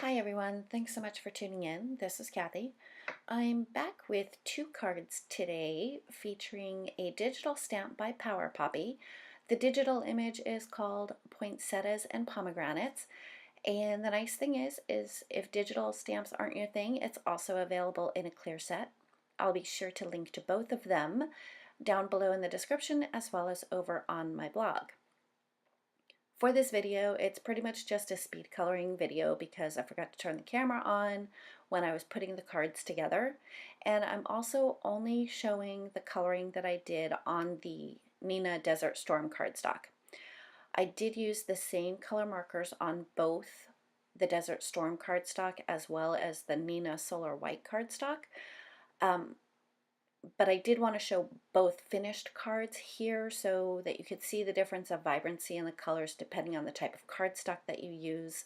Hi everyone, thanks so much for tuning in. This is Kathy. I'm back with two cards today featuring a digital stamp by Power Poppy. The digital image is called Poinsettias and Pomegranates. And the nice thing is if digital stamps aren't your thing, it's also available in a clear set. I'll be sure to link to both of them down below in the description as well as over on my blog. For this video, it's pretty much just a speed coloring video because I forgot to turn the camera on when I was putting the cards together. And I'm also only showing the coloring that I did on the Nina Desert Storm cardstock. I did use the same color markers on both the Desert Storm cardstock as well as the Nina Solar White cardstock. But I did want to show both finished cards here so that you could see the difference of vibrancy in the colors depending on the type of cardstock that you use.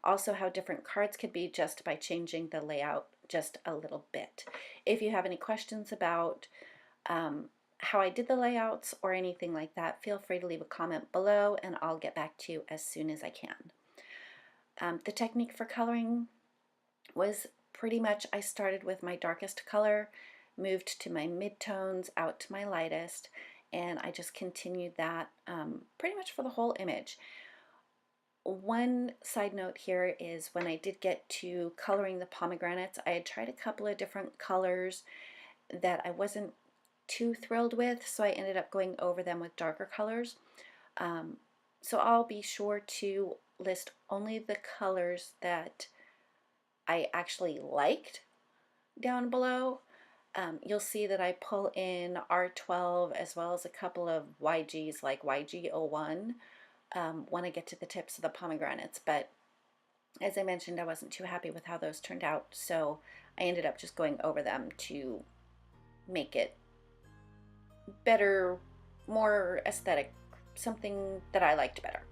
Also how different cards could be just by changing the layout just a little bit. If you have any questions about how I did the layouts or anything like that, feel free to leave a comment below and I'll get back to you as soon as I can. The technique for coloring was pretty much I started with my darkest color, moved to my midtones, out to my lightest, and I just continued that pretty much for the whole image. One side note here is when I did get to coloring the pomegranates, I had tried a couple of different colors that I wasn't too thrilled with, so I ended up going over them with darker colors. So I'll be sure to list only the colors that I actually liked down below. You'll see that I pull in R12 as well as a couple of YGs like YG01 when I get to the tips of the pomegranates, but as I mentioned, I wasn't too happy with how those turned out, so I ended up just going over them to make it better, more aesthetic, something that I liked better.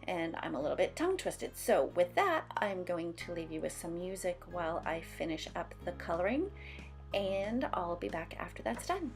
And I'm a little bit tongue twisted. So with that, I'm going to leave you with some music while I finish up the coloring, and I'll be back after that's done.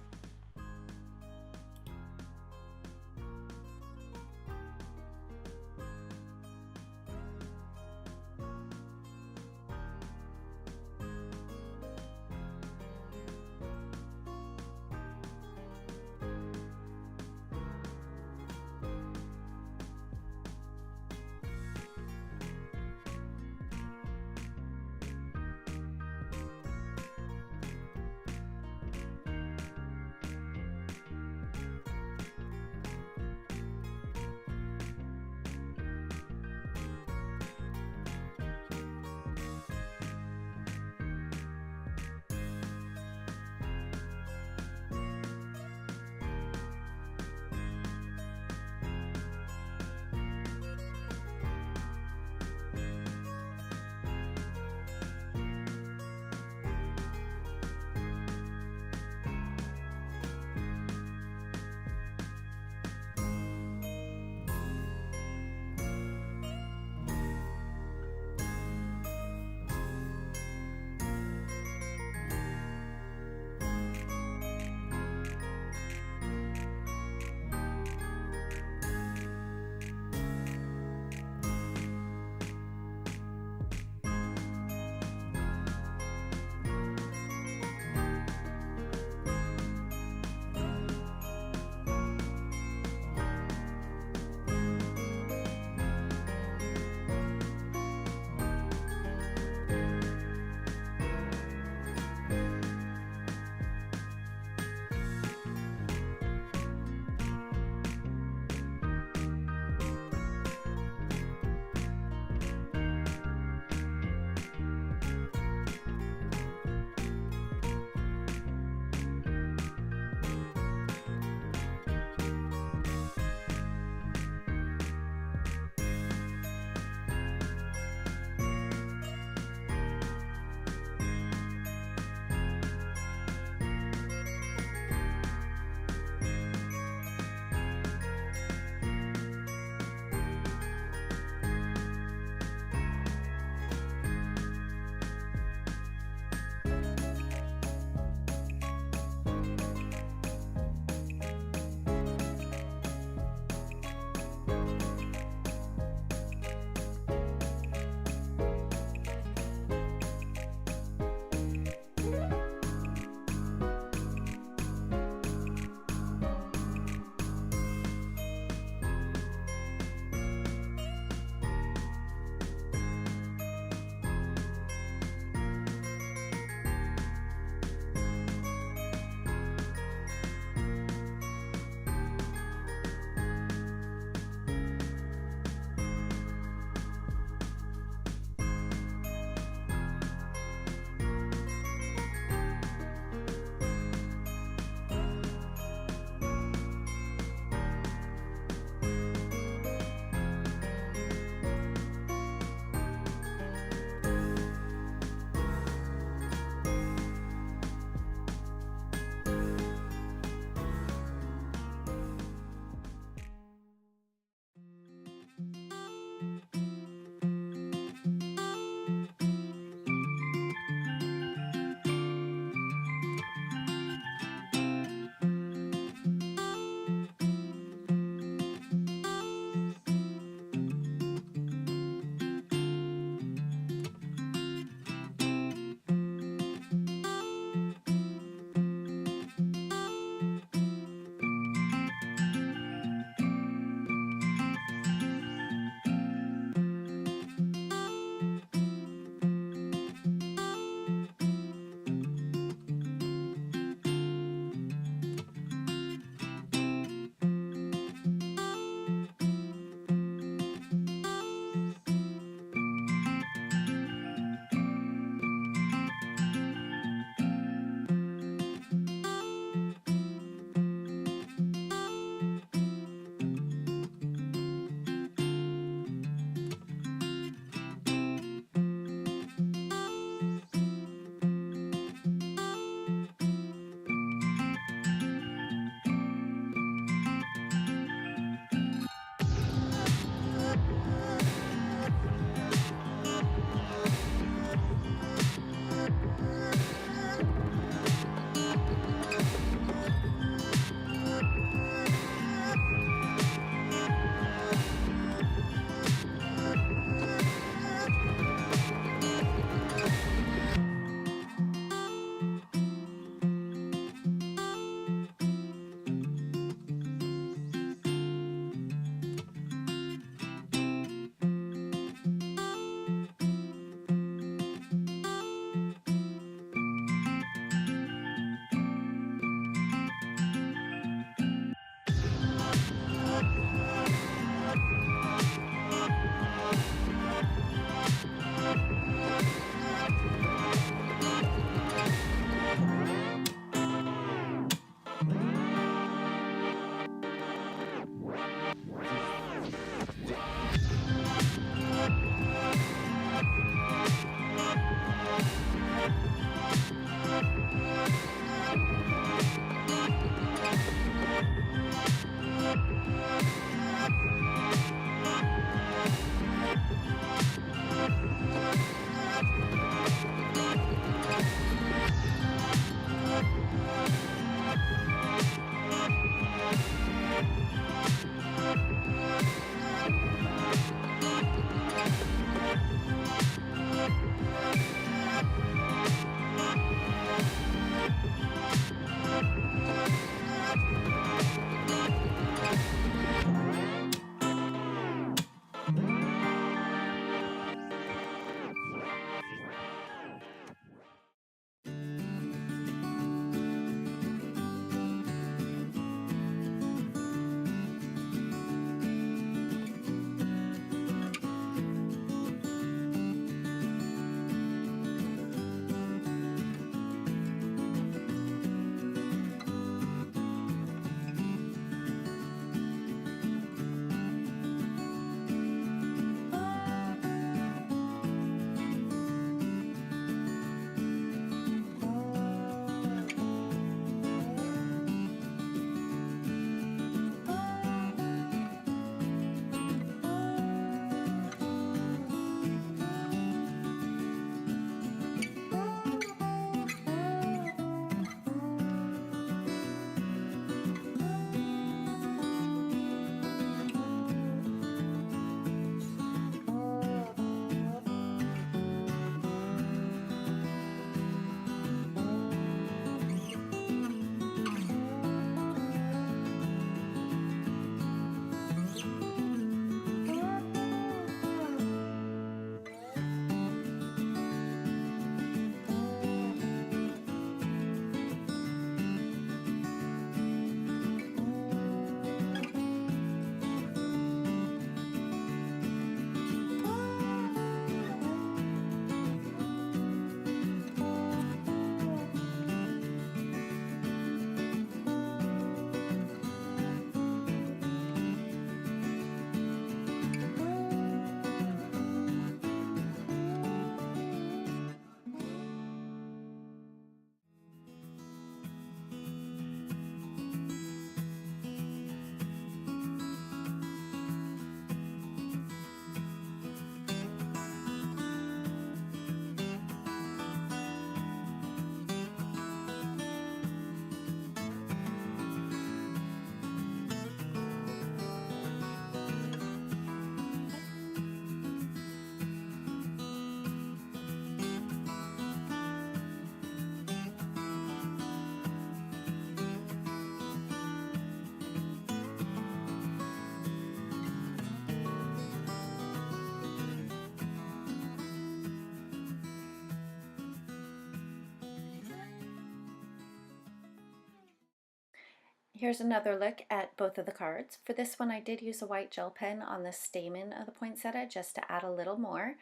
Here's another look at both of the cards. For this one, I did use a white gel pen on the stamen of the poinsettia just to add a little more.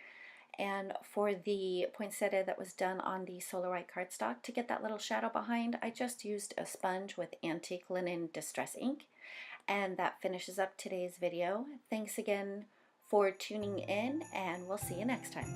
And for the poinsettia that was done on the solar white cardstock, to get that little shadow behind, I just used a sponge with antique linen distress ink. And that finishes up today's video. Thanks again for tuning in, and we'll see you next time.